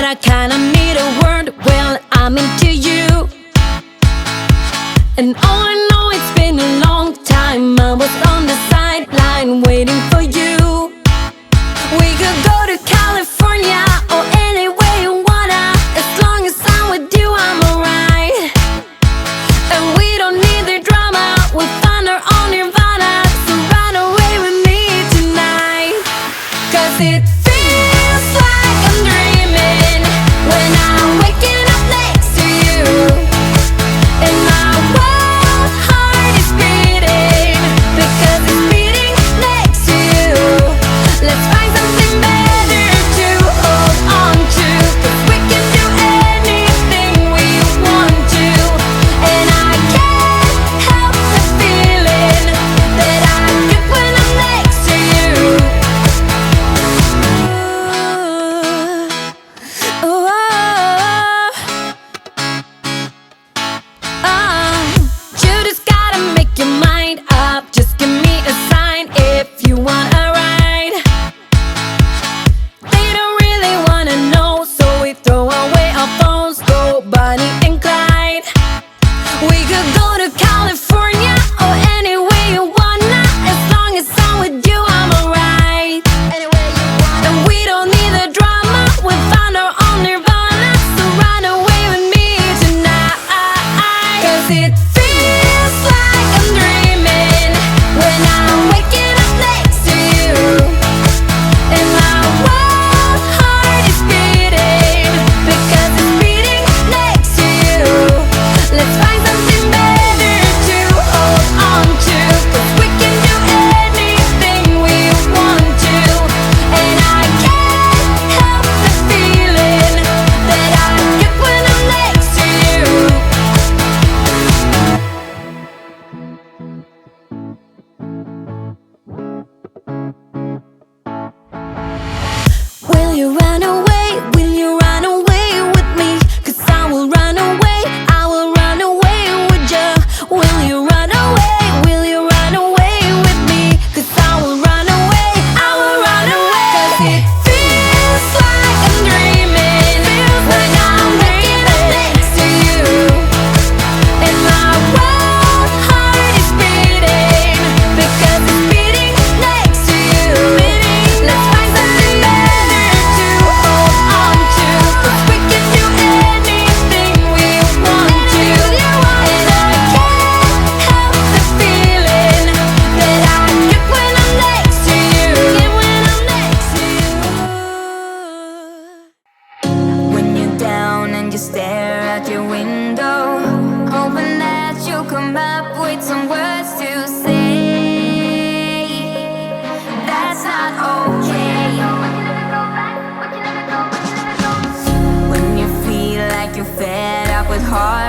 I kinda need a word. Well, I'm into you. And all I know, it's been a long time. I was on the sideline waiting for you. We could go to California or anywhere you wanna. As long as I'm with you, I'm alright. And we don't need the drama, we'll find our own nirvana. So run away with me tonight. 'Cause it feels like I'm dreaming when I'm waking up next to you. And my wild heart is beating because it's beating next to you. Let's find something better to hold on to, 'cause we can do anything we want to. And I can't help the feeling that I get when I'm next to you. Ooh, you just gotta make your mind up. Just give me a sign if you want a ride. They don't really wanna know, so we throw away our phones, go Bonnie and Clyde. We could go to California or anywhere you wanna. As long as I'm with you, I'm alright. And we don't need the drama, we'll find our own nirvana. So run away with me tonight. 'Cause it feels like I'm dreaming when I'm waking up next to you. And my wild heart is beating because it's beating next to you. Let's find something better to hold on to, 'cause we can do anything we want to. And I can't help the feeling that I get when I'm next to you. Will you run away? Will you run away with me? 'Cause I will run away, I will run away with you. Will you run away? Will you run away with me? 'Cause I will run away, I will run away. 'Cause it feels like I'm dreaming when I'm waking up next to you. And my wild heart is beating because it's beating next to you. Let's find something better to hold on to, 'cause we can do anything we want to. And I can't help the feeling that I get when I'm next to you. When you're down and you stare out your window, hoping that you'll come up with some words to say. That's not okay. When you feel like you're fed up with hard